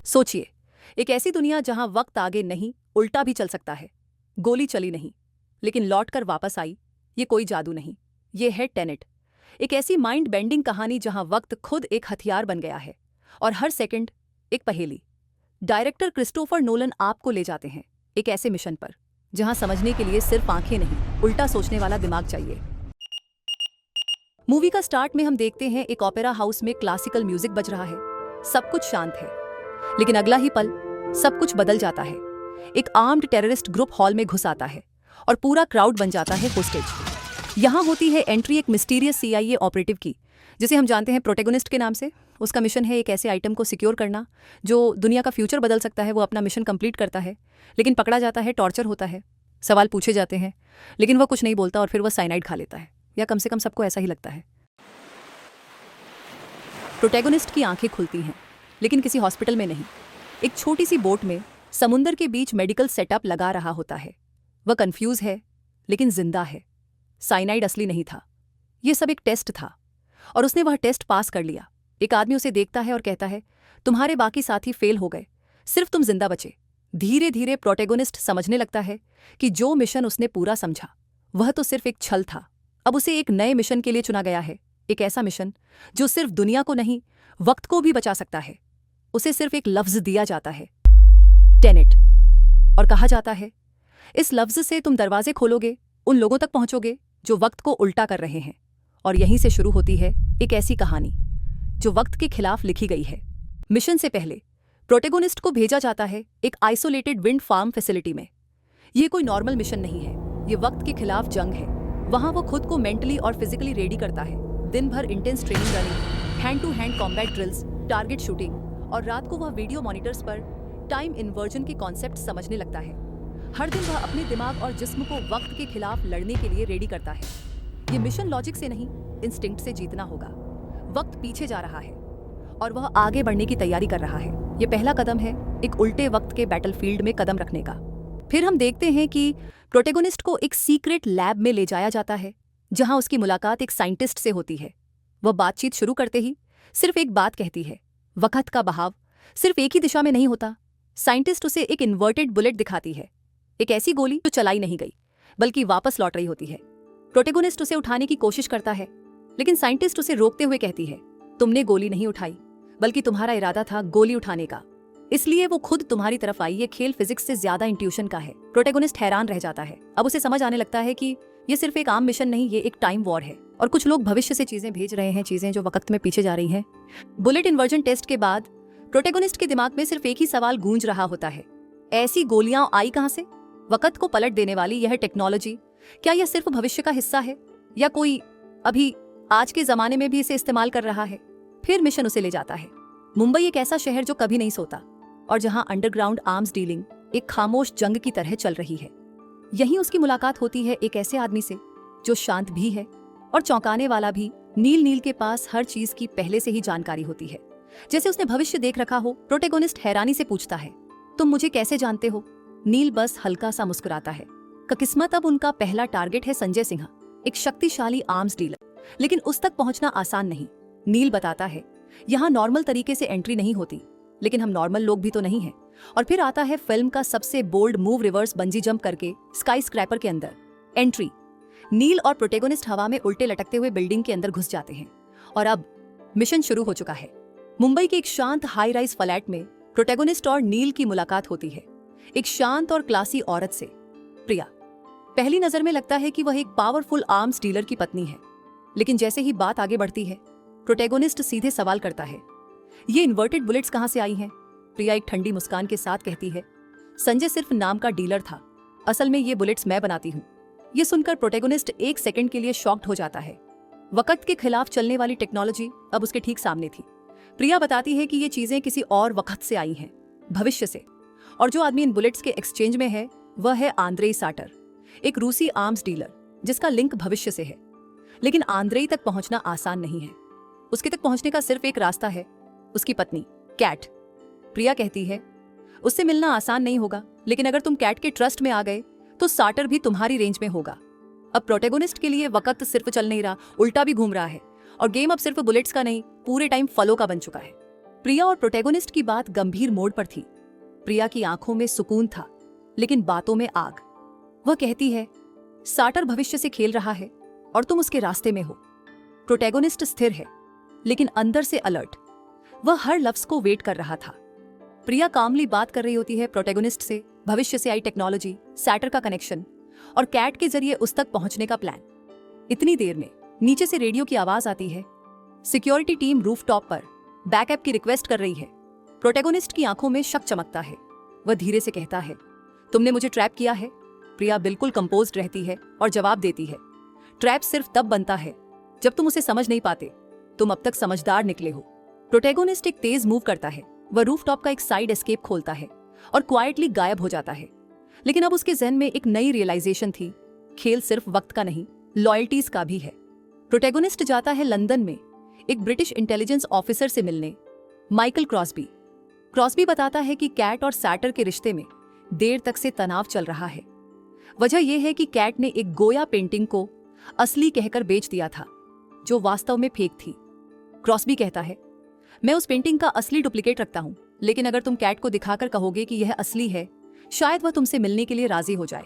सोचिए, एक ऐसी दुनिया जहां वक्त आगे नहीं उल्टा भी चल सकता है। गोली चली नहीं, लेकिन लौट कर वापस आई। ये कोई जादू नहीं, ये है टेनेट। एक ऐसी माइंड बेंडिंग कहानी जहां वक्त खुद एक हथियार बन गया है और हर सेकंड एक पहेली। डायरेक्टर क्रिस्टोफर नोलन आपको ले जाते हैं एक ऐसे मिशन पर जहां समझने के लिए सिर्फ आंखें नहीं, उल्टा सोचने वाला दिमाग चाहिए। मूवी का स्टार्ट में हम देखते हैं एक ओपेरा हाउस में क्लासिकल म्यूजिक बज रहा है। सब कुछ शांत है, लेकिन अगला ही पल सब कुछ बदल जाता है। एक आर्म्ड टेररिस्ट ग्रुप हॉल में घुस आता है और पूरा क्राउड बन जाता है होस्टेज। यहाँ होती है एंट्री एक मिस्टीरियस CIA ऑपरेटिव की, जिसे हम जानते हैं प्रोटेगोनिस्ट के नाम से। उसका मिशन है एक ऐसे आइटम को सिक्योर करना जो दुनिया का फ्यूचर बदल सकता है। वो अपना मिशन कंप्लीट करता है, लेकिन पकड़ा जाता है, टॉर्चर होता है, सवाल पूछे जाते हैं, लेकिन वह कुछ नहीं बोलता और फिर वह साइनाइड खा लेता है, या कम से कम सबको ऐसा ही लगता है। प्रोटेगोनिस्ट की आंखें खुलती हैं, लेकिन किसी हॉस्पिटल में नहीं, एक छोटी सी बोट में समुंदर के बीच मेडिकल सेटअप लगा रहा होता है। वह कंफ्यूज है, लेकिन जिंदा है। साइनाइड असली नहीं था, यह सब एक टेस्ट था, और उसने वह टेस्ट पास कर लिया। एक आदमी उसे देखता है और कहता है, तुम्हारे बाकी साथी फेल हो गए, सिर्फ तुम जिंदा बचे। धीरे धीरे प्रोटेगोनिस्ट समझने लगता है कि जो मिशन उसने पूरा समझा वह तो सिर्फ एक छल था। अब उसे एक नए मिशन के लिए चुना गया है, एक ऐसा मिशन जो सिर्फ दुनिया को नहीं, वक्त को भी बचा सकता है। उसे सिर्फ एक लफ्ज दिया जाता है, टेनेट, और कहा जाता है, इस लफ्ज से तुम दरवाजे खोलोगे, उन लोगों तक पहुंचोगे जो वक्त को उल्टा कर रहे हैं। और यहीं से शुरू होती है एक ऐसी कहानी जो वक्त के खिलाफ लिखी गई है। मिशन से पहले प्रोटेगोनिस्ट को भेजा जाता है एक आइसोलेटेड विंड फार्म फैसिलिटी में। यह कोई नॉर्मल मिशन नहीं है, ये वक्त के खिलाफ जंग है। वहां वो खुद को मेंटली और फिजिकली रेडी करता है। दिन भर intense training running, hand to hand combat drills, target shooting, और रात को वह वीडियो मॉनिटर्स पर टाइम इन्वर्जन के कॉन्सेप्ट समझने लगता है। हर दिन वह अपने दिमाग और जिस्म को वक्त के खिलाफ लड़ने के लिए रेडी करता है। ये मिशन लॉजिक से नहीं, इंस्टिंक्ट से जीतना होगा। वक्त पीछे जा रहा है और वह आगे बढ़ने की तैयारी कर रहा है। ये पहला कदम है एक उल्टे वक्त के बैटलफील्ड में कदम रखने का। फिर हम देखते हैं कि प्रोटेगोनिस्ट को एक सीक्रेट लैब में ले जाया जाता है, जहां उसकी मुलाकात एक साइंटिस्ट से होती है। वह बातचीत शुरू करते ही सिर्फ एक बात कहती है, वक्त का बहाव सिर्फ एक ही दिशा में नहीं होता। साइंटिस्ट उसे एक इन्वर्टेड बुलेट दिखाती है, एक ऐसी गोली जो चलाई नहीं गई बल्कि वापस लौट रही होती है। प्रोटेगोनिस्ट उसे उठाने की कोशिश करता है, लेकिन साइंटिस्ट उसे रोकते हुए कहती है, तुमने गोली नहीं उठाई, बल्कि तुम्हारा इरादा था गोली उठाने का, इसलिए वो खुद तुम्हारी तरफ आई। ये खेल फिजिक्स से ज्यादा इंट्यूशन का है। प्रोटेगोनिस्ट हैरान रह जाता है। अब उसे समझ आने लगता है कि ये सिर्फ एक आम मिशन नहीं, ये एक टाइम वॉर है, और कुछ लोग भविष्य से चीजें भेज रहे हैं, चीजें जो वक्त में पीछे जा रही हैं। बुलेट इन्वर्जन टेस्ट के बाद प्रोटेगोनिस्ट के दिमाग में सिर्फ एक ही सवाल गूंज रहा होता है, ऐसी गोलियां आई कहां से? वक्त को पलट देने वाली यह टेक्नोलॉजी, क्या यह सिर्फ भविष्य का हिस्सा है, या कोई अभी आज के जमाने में भी इसे इस्तेमाल कर रहा है? फिर मिशन उसे ले जाता है मुंबई, एक ऐसा शहर जो कभी नहीं सोता और जहां अंडरग्राउंड आर्म्स डीलिंग एक खामोश जंग की तरह चल रही है। यहीं उसकी मुलाकात होती है एक ऐसे आदमी से जो शांत भी है और चौंकाने वाला भी। नील के पास हर चीज की पहले से ही जानकारी होती है, जैसे उसने भविष्य देख रखा हो। प्रोटेगोनिस्ट हैरानी से पूछता है, तुम मुझे कैसे जानते हो? नील बस हल्का सा मुस्कुराता है। किस्मत, अब उनका पहला टारगेट है संजय सिन्हा, एक शक्तिशाली आर्म्स डीलर, लेकिन उस तक पहुंचना आसान नहीं। नील बताता है, यहाँ नॉर्मल तरीके से एंट्री नहीं होती, लेकिन हम नॉर्मल लोग भी तो नहीं हैं। और फिर आता है फिल्म का सबसे bold move, reverse bungee jump करके स्काई स्क्रैपर के अंदर एंट्री। नील और प्रोटेगोनिस्ट हवा में उल्टे लटकते हुए बिल्डिंग के अंदर घुस जाते हैं, और अब मिशन शुरू हो चुका है। मुंबई के एक शांत हाई राइज फ्लैट में प्रोटेगोनिस्ट और नील की मुलाकात होती है, एक शांत और क्लासी औरत से, प्रिया। पहली नजर में लगता है कि वह एक पावरफुल आर्म्स डीलर की पत्नी है, लेकिन जैसे ही बात आगे बढ़ती है, प्रोटेगोनिस्ट सीधे सवाल करता है, ये इन्वर्टेड बुलेट्स कहां से आई हैं? प्रिया एक ठंडी मुस्कान के साथ कहती है, संजय सिर्फ नाम का डीलर था, असल में ये बुलेट्स मैं बनाती हूँ। ये सुनकर प्रोटेगोनिस्ट एक सेकंड के लिए शॉक्ड हो जाता है। वक्त के खिलाफ चलने वाली टेक्नोलॉजी अब उसके ठीक सामने थी। प्रिया बताती है कि ये चीजें किसी और वक्त से आई हैं, भविष्य से, और जो आदमी इन बुलेट्स के एक्सचेंज में है वह है आंद्रेई साटर, एक रूसी आर्म्स डीलर जिसका लिंक भविष्य से है। लेकिन आंद्रेई तक पहुंचना आसान नहीं है। उसके तक पहुंचने का सिर्फ एक रास्ता है, उसकी पत्नी कैट। प्रिया कहती है, उससे मिलना आसान नहीं होगा, लेकिन अगर तुम कैट के ट्रस्ट में आ गए तो साटर भी तुम्हारी रेंज में होगा। अब प्रोटेगोनिस्ट के लिए वक्त सिर्फ चल नहीं रहा, उल्टा भी घूम रहा है, और गेम अब सिर्फ बुलेट्स का नहीं, पूरे टाइम फलों का बन चुका है। प्रिया और प्रोटैगोनिस्ट की बात गंभीर मोड़ पर थी। प्रिया की आंखों में सुकून था, लेकिन बातों में आग। वह कहती है, साटर भविष्य से खेल रहा है और तुम उसके रास्ते में हो। प्रोटैगोनिस्ट स्थिर है, लेकिन अंदर से अलर्ट। वह हर लफ्ज को वेट कर रहा था। प्रिया कामली बात कर रही होती है प्रोटैगोनिस्ट से, भविष्य से आई टेक्नोलॉजी, सैटर का कनेक्शन और कैट के जरिए उस तक पहुंचने का प्लान। इतनी देर में नीचे से रेडियो की आवाज आती है। सिक्योरिटी टीम रूफटॉप पर बैकअप की रिक्वेस्ट कर रही है। प्रोटैगोनिस्ट की आंखों में शक चमकता है। वह धीरे से कहता है, तुमने मुझे ट्रैप किया है। प्रिया बिल्कुल कंपोज्ड रहती है और जवाब देती है, ट्रैप सिर्फ तब बनता है जब तुम उसे समझ नहीं पाते। तुम अब तक समझदार निकले हो। प्रोटैगोनिस्ट एक तेज मूव करता है। वह रूफटॉप का एक साइड एस्केप खोलता है और क्वाइटली गायब हो जाता है। लेकिन अब उसके जहन में एक नई रियलाइजेशन थी, खेल सिर्फ वक्त का नहीं, लॉयल्टीज का भी है। प्रोटैगोनिस्ट जाता है लंदन में एक ब्रिटिश इंटेलिजेंस ऑफिसर से मिलने, माइकल क्रॉसबी। क्रॉसबी बताता है कि कैट और सैटर के रिश्ते में देर तक से तनाव चल रहा है। वजह यह है कि कैट ने एक गोया पेंटिंग को असली कहकर बेच दिया था, जो वास्तव में फेक थी। क्रॉसबी कहता है, मैं उस पेंटिंग का असली डुप्लीकेट रखता हूं, लेकिन अगर तुम कैट को दिखाकर कहोगे कि यह असली है, शायद वह तुमसे मिलने के लिए राजी हो जाए।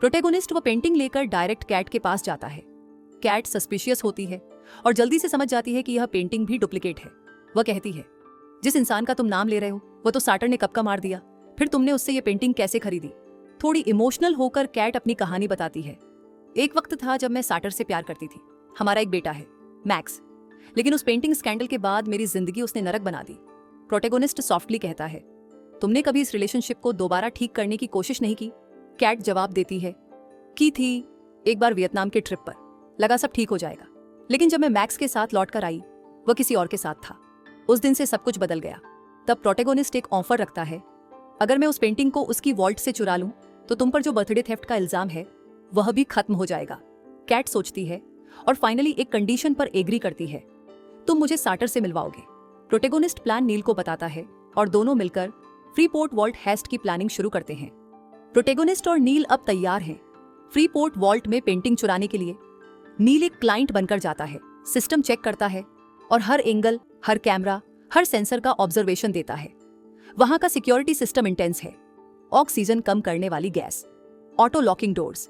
प्रोटैगोनिस्ट वह पेंटिंग लेकर डायरेक्ट कैट के पास जाता है। कैट सस्पिशियस होती है और जल्दी से समझ जाती है कि यह पेंटिंग भी डुप्लीकेट है। वह कहती है, जिस इंसान का तुम नाम ले रहे हो वह तो सैटर ने कब का मार दिया, फिर तुमने उससे यह पेंटिंग कैसे खरीदी? थोड़ी इमोशनल होकर कैट अपनी कहानी बताती है। एक वक्त था जब मैं सैटर से प्यार करती थी। हमारा एक बेटा है, मैक्स। लेकिन उस पेंटिंग स्कैंडल के बाद मेरी जिंदगी उसने नरक बना दी। प्रोटैगोनिस्ट सॉफ्टली कहता है, तुमने कभी इस रिलेशनशिप को दोबारा ठीक करने की कोशिश नहीं की? कैट जवाब देती है, की थी, एक बार वियतनाम के ट्रिप पर। लगा सब ठीक हो जाएगा, लेकिन जब मैं मैक्स के साथ लौट कर आई, वह किसी और के साथ था। उस दिन से सब कुछ बदल गया। तब प्रोटैगोनिस्ट एक ऑफर रखता है, अगर मैं उस पेंटिंग को उसकी वॉल्ट से चुरा लूं, तो तुम पर जो बर्थडे थेफ्ट का इल्जाम है वह भी खत्म हो जाएगा। कैट सोचती है और फाइनली एक कंडीशन पर एग्री करती है, तुम मुझे सैटर से मिलवाओगे। प्रोटैगोनिस्ट प्लान नील को बताता है और दोनों मिलकर फ्रीपोर्ट वॉल्ट हेस्ट की प्लानिंग शुरू करते हैं। प्रोटैगोनिस्ट और नील अब तैयार हैं फ्रीपोर्ट वॉल्ट में पेंटिंग चुराने के लिए। नील एक क्लाइंट बनकर जाता है, सिस्टम चेक करता है और हर एंगल, हर कैमरा, हर सेंसर का ऑब्जर्वेशन देता है। वहां का सिक्योरिटी सिस्टम इंटेंस है, ऑक्सीजन कम करने वाली गैस, ऑटो लॉकिंग डोर्स।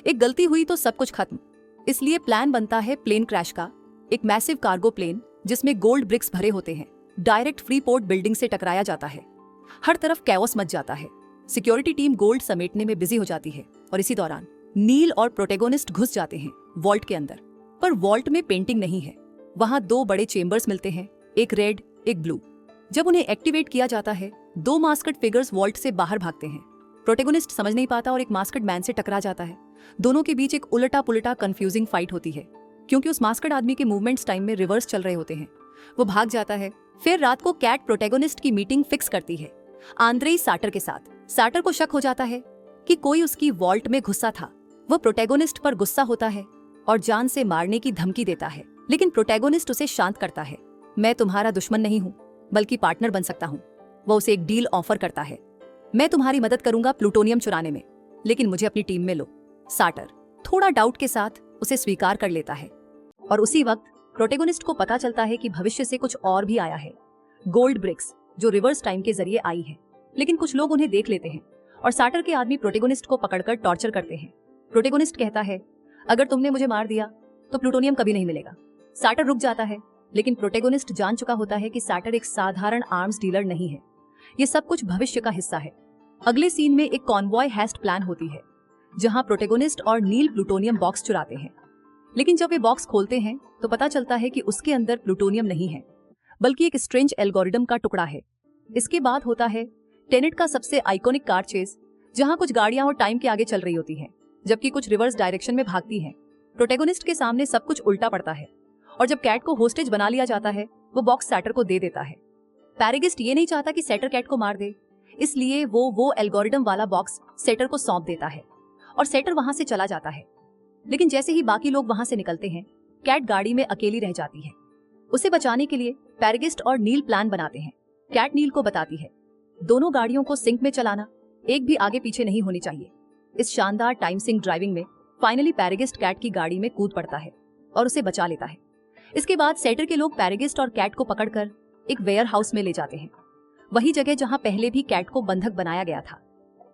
एक गलती हुई तो सब कुछ खत्म। इसलिए प्लान बनता है प्लेन क्रैश का, एक मैसिव कार्गो प्लेन जिसमें गोल्ड ब्रिक्स भरे होते हैं, डायरेक्ट फ्रीपोर्ट बिल्डिंग से टकराया जाता है। हर तरफ कैओस मच जाता है। सिक्योरिटी टीम गोल्ड समेटने में बिजी हो जाती है और इसी दौरान नील और प्रोटैगोनिस्ट घुस जाते हैं वॉल्ट के अंदर। पर वॉल्ट में पेंटिंग नहीं है। वहां दो बड़े चेंबर्स मिलते हैं, एक रेड, एक ब्लू। जब उन्हें एक्टिवेट किया जाता है, दो मास्कड फिगर्स वॉल्ट से बाहर भागते हैं। प्रोटैगोनिस्ट समझ नहीं पाता और एक मास्कड मैन से टकरा जाता है। दोनों के बीच एक उलटा पुलटा कंफ्यूजिंग फाइट होती है, क्योंकि उस मास्कड आदमी के मूवमेंट्स टाइम में रिवर्स चल रहे होते हैं। वो भाग जाता है। फिर रात को कैट प्रोटैगोनिस्ट की मीटिंग फिक्स करती है आंद्रेई सैटर के साथ। सैटर को शक हो जाता है कि कोई उसकी वॉल्ट में घुसा था। वह प्रोटैगोनिस्ट पर गुस्सा होता है और जान से मारने की धमकी देता है, लेकिन प्रोटैगोनिस्ट उसे शांत करता है। मैं तुम्हारा दुश्मन नहीं हूँ, बल्कि पार्टनर बन सकता हूँ। वह उसे एक डील ऑफर करता है, मैं तुम्हारी मदद करूंगा प्लूटोनियम चुराने में, लेकिन मुझे अपनी टीम में लो। सैटर थोड़ा डाउट के साथ उसे स्वीकार कर लेता है और उसी वक्त प्रोटैगोनिस्ट को पता चलता है कि भविष्य से कुछ और भी आया है, गोल्ड ब्रिक्स, जो रिवर्स टाइम के जरिए आई है। लेकिन कुछ लोग उन्हें देख लेते हैं और सैटर के आदमी प्रोटैगोनिस्ट को पकड़कर टॉर्चर करते हैं। प्रोटैगोनिस्ट कहता है, अगर तुमने मुझे मार दिया तो प्लूटोनियम कभी नहीं मिलेगा। सैटर रुक जाता है, लेकिन प्रोटैगोनिस्ट जान चुका होता है कि सैटर एक साधारण आर्म्स डीलर नहीं है। ये सब कुछ भविष्य का हिस्सा है। अगले सीन में एक कॉन्वॉय हेस्ट प्लान होती है, जहां प्रोटैगोनिस्ट और नील प्लूटोनियम बॉक्स चुराते हैं। लेकिन जब वे बॉक्स खोलते हैं तो पता चलता है कि उसके अंदर प्लूटोनियम नहीं है, बल्कि एक स्ट्रेंज एल्गोरिदम का टुकड़ा है। इसके बाद होता है टेनेट का सबसे आइकॉनिक कार चेस, जहां कुछ गाड़ियां और टाइम के आगे चल रही होती हैं, जबकि कुछ रिवर्स डायरेक्शन में भागती हैं। प्रोटैगोनिस्ट के सामने सब कुछ उल्टा पड़ता है और जब कैट को होस्टेज बना लिया जाता है, वो बॉक्स सैटर को दे देता है। पैरागिस्ट ये नहीं चाहता कि सैटर कैट को मार दे, इसलिए वो एल्गोरिदम वाला बॉक्स सैटर को सौंप देता है और सैटर वहां से चला जाता है। लेकिन जैसे ही बाकी लोग वहां से निकलते हैं, कैट गाड़ी में अकेली रह जाती है। उसे बचाने के लिए पैरागिस्ट और नील प्लान बनाते हैं। कैट नील को बताती है, दोनों गाड़ियों को सिंक में चलाना, एक भी आगे पीछे नहीं होनी चाहिए। इस शानदार टाइम सिंक ड्राइविंग में फाइनली पैरागिस्ट कैट की गाड़ी में कूद पड़ता है और उसे बचा लेता है। इसके बाद सैटर के लोग पैरागिस्ट और कैट को पकड़कर एक वेयर हाउस में ले जाते हैं, वही जगह जहां पहले भी कैट को बंधक बनाया गया था।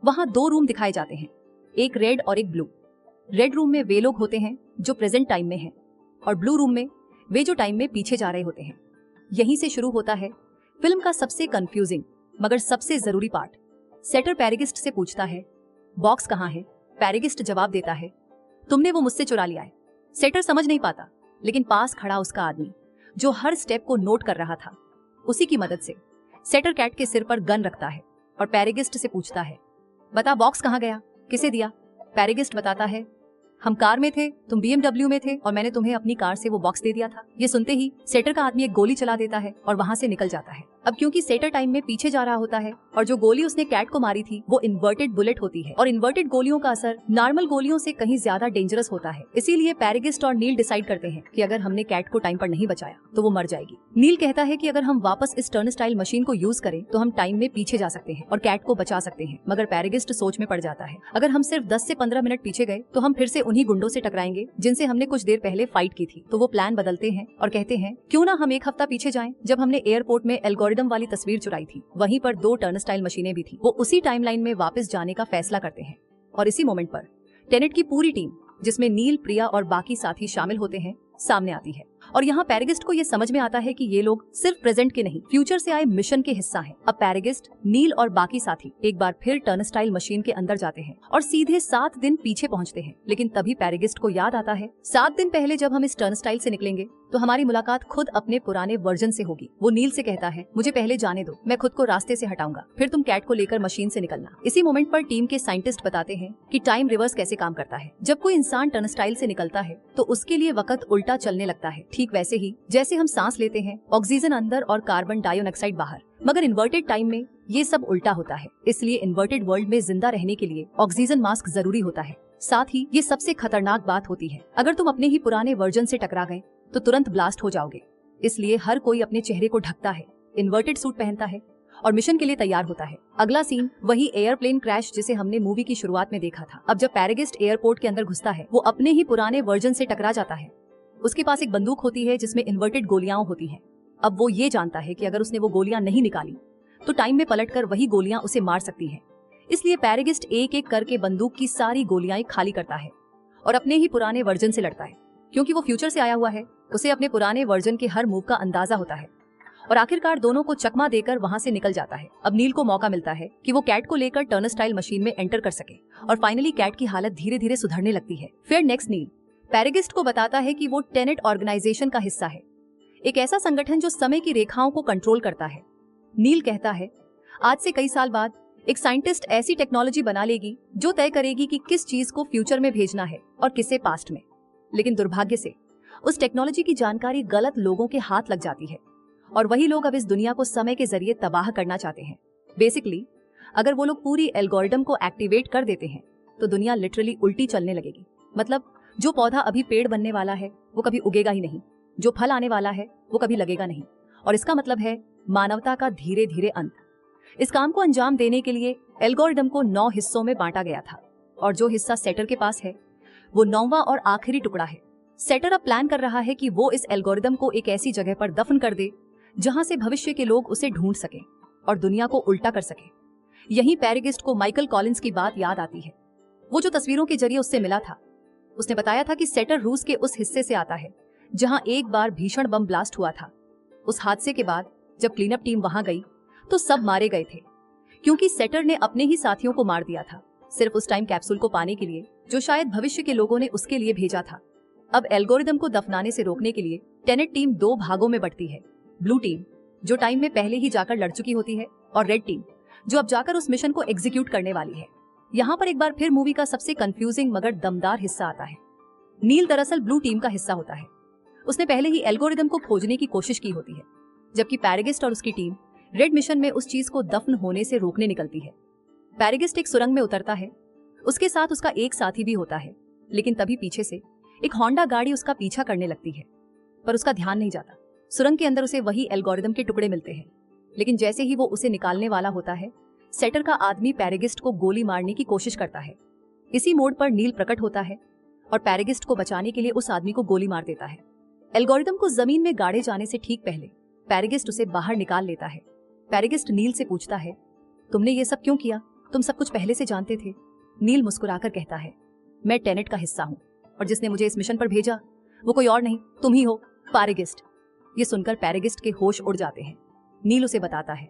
वहां 2 रूम दिखाए जाते हैं, एक रेड और एक ब्लू। रेड रूम में वे लोग होते हैं जो प्रेजेंट टाइम में हैं, और ब्लू रूम में वे जो टाइम में पीछे जा रहे होते हैं। यहीं से शुरू होता है फिल्म का सबसे कंफ्यूजिंग मगर सबसे जरूरी पार्ट। सेटर पैरागिस्ट से पूछता है, बॉक्स कहाँ है? पैरागिस्ट जवाब देता है, तुमने वो मुझसे चुरा लिया है। सेटर समझ नहीं पाता, लेकिन पास खड़ा उसका आदमी जो हर स्टेप को नोट कर रहा था, उसी की मदद से सेटर कैट के सिर पर गन रखता है और पैरागिस्ट से पूछता है, बता बॉक्स कहाँ गया, किसे दिया? पैरागिस्ट बताता है, हम कार में थे, तुम BMW में थे और मैंने तुम्हें अपनी कार से वो बॉक्स दे दिया था। ये सुनते ही सेटर का आदमी एक गोली चला देता है और वहां से निकल जाता है। अब क्योंकि सेटर टाइम में पीछे जा रहा होता है और जो गोली उसने कैट को मारी थी वो इन्वर्टेड बुलेट होती है, और इन्वर्टेड गोलियों का असर नॉर्मल गोलियों से कहीं ज्यादा डेंजरस होता है। इसीलिए पैरागिस्ट और नील डिसाइड करते हैं कि अगर हमने कैट को टाइम पर नहीं बचाया तो वो मर जाएगी। नील कहता है कि अगर हम वापस इस टर्नस्टाइल मशीन को यूज करें तो हम टाइम में पीछे जा सकते हैं और कैट को बचा सकते हैं। मगर पैरागिस्ट सोच में पड़ जाता है, अगर हम सिर्फ 10 से 15 मिनट पीछे गए तो हम फिर से उन्हीं गुंडों से टकराएंगे जिनसे हमने कुछ देर पहले फाइट की थी। तो वो प्लान बदलते हैं और कहते हैं, क्यों ना हम एक हफ्ता पीछे जाएं, जब हमने एयरपोर्ट में एल्गोरिदम वाली तस्वीर चुराई थी, वहीं पर 2 टर्नस्टाइल मशीनें भी थी। वो उसी टाइमलाइन में वापस जाने का फैसला करते हैं और इसी मोमेंट पर टेनेट की पूरी टीम, जिसमें नील, प्रिया और बाकी साथी शामिल होते हैं, सामने आती है। और यहाँ पैरागिस्ट को ये समझ में आता है कि ये लोग सिर्फ प्रेजेंट के नहीं, फ्यूचर से आए मिशन के हिस्सा हैं। अब पैरागिस्ट, नील और बाकी साथी एक बार फिर टर्नस्टाइल मशीन के अंदर जाते हैं और सीधे 7 दिन पीछे पहुँचते हैं। लेकिन तभी पैरागिस्ट को याद आता है, 7 दिन पहले जब हम इस टर्नस्टाइल से निकलेंगे तो हमारी मुलाकात खुद अपने पुराने वर्जन से होगी। वो नील से कहता है, मुझे पहले जाने दो, मैं खुद को रास्ते से हटाऊंगा, फिर तुम कैट को लेकर मशीन से निकलना। इसी मोमेंट पर टीम के साइंटिस्ट बताते हैं कि टाइम रिवर्स कैसे काम करता है। जब कोई इंसान टर्नस्टाइल से निकलता है तो उसके लिए वक्त उल्टा चलने लगता है, ठीक वैसे ही जैसे हम सांस लेते हैं, ऑक्सीजन अंदर और कार्बन डाइऑक्साइड बाहर। मगर इन्वर्टेड टाइम में ये सब उल्टा होता है। इसलिए इन्वर्टेड वर्ल्ड में जिंदा रहने के लिए ऑक्सीजन मास्क जरूरी होता है। साथ ही ये सबसे खतरनाक बात होती है, अगर तुम अपने ही पुराने वर्जन से टकरा गए तो तुरंत ब्लास्ट हो जाओगे। इसलिए हर कोई अपने चेहरे को ढकता है, इन्वर्टेड सूट पहनता है और मिशन के लिए तैयार होता है। अगला सीन वही एयरप्लेन क्रैश जिसे हमने मूवी की शुरुआत में देखा था। अब जब पैरागिस्ट एयरपोर्ट के अंदर घुसता है, वो अपने ही पुराने वर्जन से टकरा जाता है। उसके पास एक बंदूक होती है जिसमें इन्वर्टेड गोलियां होती हैं। अब वो ये जानता है कि अगर उसने वो गोलियां नहीं निकाली तो टाइम में पलटकर वही गोलियां उसे मार सकती हैं। इसलिए पैरागिस्ट एक एक करके बंदूक की सारी गोलियां खाली करता है और अपने ही पुराने वर्जन से लड़ता है। क्योंकि वो फ्यूचर से आया हुआ है, उसे अपने पुराने वर्जन के हर मूव का अंदाजा होता है और आखिरकार दोनों को चकमा देकर वहां से निकल जाता है। अब नील को मौका मिलता है कि वो कैट को लेकर टर्नस्टाइल मशीन में एंटर कर सके और फाइनली कैट की हालत धीरे धीरे सुधरने लगती है। फिर नेक्स्ट नील पैरागिस्ट को बताता है कि वो टेनेट ऑर्गेनाइजेशन का हिस्सा है, एक ऐसा संगठन जो समय की रेखाओं को कंट्रोल करता है। नील कहता है, आज से कई साल बाद एक साइंटिस्ट ऐसी टेक्नोलॉजी बना लेगी जो तय करेगी कि किस चीज को फ्यूचर में भेजना है और किसे पास्ट में। लेकिन दुर्भाग्य से उस टेक्नोलॉजी की जानकारी गलत लोगों के हाथ लग जाती है और वही लोग अब इस दुनिया को समय के जरिए तबाह करना चाहते हैं। बेसिकली अगर वो लोग पूरी एल्गोरिदम को एक्टिवेट कर देते हैं तो दुनिया लिटरली उल्टी चलने लगेगी। मतलब जो पौधा अभी पेड़ बनने वाला है वो कभी उगेगा ही नहीं, जो फल आने वाला है वो कभी लगेगा नहीं, और इसका मतलब है मानवता का धीरे धीरे अंत। इस काम को अंजाम देने के लिए एल्गोरिदम को 9 हिस्सों में बांटा गया था और जो हिस्सा सेटर के पास है वो 9वां और आखिरी टुकड़ा है। सेटर अब प्लान कर रहा है कि वो इस एल्गोरिदम को एक ऐसी जगह पर दफन कर दे जहां से भविष्य के लोग उसे ढूंढ सके और दुनिया को उल्टा कर सके। यहीं पैरागिस्ट को माइकल कॉलिंस की बात याद आती है, वो जो तस्वीरों के जरिए उससे मिला था। उसने बताया था कि सेटर रूस के उस हिस्से से आता है जहां एक बार भीषण बम ब्लास्ट हुआ था। उस हादसे के बाद जब क्लीनअप टीम वहां गई तो सब मारे गए थे क्योंकि सेटर ने अपने ही साथियों को मार दिया था, सिर्फ उस टाइम कैप्सूल को पाने के लिए जो शायद भविष्य के लोगों ने उसके लिए भेजा था। अब एल्गोरिदम को दफनाने से रोकने के लिए टेनेट टीम 2 भागों में बढ़ती है। ब्लू टीम जो टाइम में पहले ही जाकर लड़ चुकी होती है और रेड टीम जो अब जाकर उस मिशन को एग्जीक्यूट करने वाली है। यहाँ पर एक बार फिर मूवी का सबसे कंफ्यूजिंग मगर दमदार हिस्सा आता है। नील दरअसल ब्लू टीम का हिस्सा होता है। उसने पहले ही एल्गोरिदम को खोजने की कोशिश की होती है, जबकि पैरागिस्ट और उसकी टीम रेड मिशन में उस चीज को दफन होने से रोकने निकलती है। पैरागिस्ट एक सुरंग में उतरता है, उसके साथ उसका एक साथी भी होता है, लेकिन तभी पीछे से एक होंडा गाड़ी उसका पीछा करने लगती है, पर उसका ध्यान नहीं जाता। सुरंग के अंदर उसे वही एल्गोरिदम के टुकड़े मिलते हैं, लेकिन जैसे ही वो उसे निकालने वाला होता है, सेटर का आदमी पैरागिस्ट को गोली मारने की कोशिश करता है। इसी मोड़ पर नील प्रकट होता है और पैरागिस्ट को बचाने के लिए उस आदमी को गोली मार देता है। एल्गोरिदम को जमीन में गाड़े जाने से ठीक पहले पैरागिस्ट उसे बाहर निकाल लेता है। पैरागिस्ट नील से पूछता है, तुमने ये सब क्यों किया? तुम सब कुछ पहले से जानते थे। नील मुस्कुराकर कहता है, मैं टेनेट का हिस्सा हूँ और जिसने मुझे इस मिशन पर भेजा वो कोई और नहीं, तुम ही हो, पैरागिस्ट। ये सुनकर पैरागिस्ट के होश उड़ जाते हैं। नील उसे बताता है,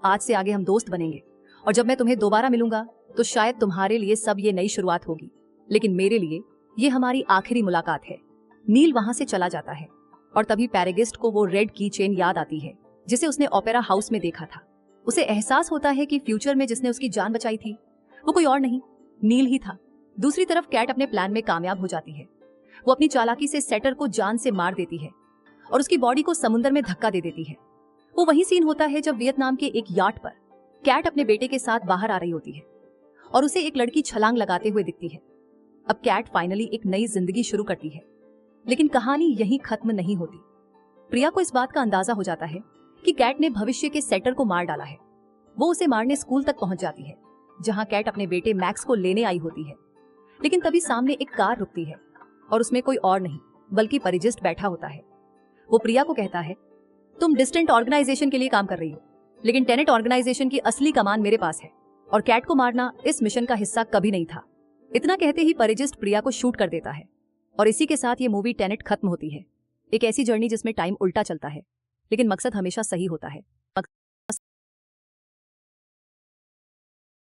आज से आगे हम दोस्त बनेंगे और जब मैं तुम्हें दोबारा मिलूंगा तो शायद तुम्हारे लिए सब ये नई शुरुआत होगी, लेकिन मेरे लिए ये हमारी आखिरी मुलाकात है। नील वहां से चला जाता है और तभी पैरागिस्ट को वो रेड की चेन याद आती है जिसे उसने ओपेरा हाउस में देखा था। उसे एहसास होता है कि फ्यूचर में जिसने उसकी जान बचाई थी वो कोई और नहीं, नील ही था। दूसरी तरफ कैट अपने प्लान में कामयाब हो जाती है। वो अपनी चालाकी से सेटर को जान से मार देती है और उसकी बॉडी को समुद्र में धक्का दे देती है। वो वही सीन होता है जब वियतनाम के एक याट पर कैट अपने बेटे के साथ बाहर आ रही होती है और उसे एक लड़की छलांग लगाते हुए दिखती है। अब कैट फाइनली एक नई जिंदगी शुरू करती है, लेकिन कहानी यहीं खत्म नहीं होती। प्रिया को इस बात का अंदाजा हो जाता है कि कैट ने भविष्य के सेटर को मार डाला है। वो उसे मारने स्कूल तक पहुंच जाती है जहां कैट अपने बेटे मैक्स को लेने आई होती है, लेकिन तभी सामने एक कार रुकती है और उसमें कोई और नहीं बल्कि परिजिस्ट बैठा होता है। वो प्रिया को कहता है, तुम डिस्टेंट ऑर्गेनाइजेशन के लिए काम कर रही हो, लेकिन टेनेट ऑर्गेनाइजेशन की असली कमान मेरे पास है और कैट को मारना इस मिशन का हिस्सा कभी नहीं था। इतना कहते ही परिजिस्ट प्रिया को शूट कर देता है और इसी के साथ ये मूवी टेनेट खत्म होती है। एक ऐसी जर्नी जिसमें टाइम उल्टा चलता है लेकिन मकसद हमेशा सही होता है।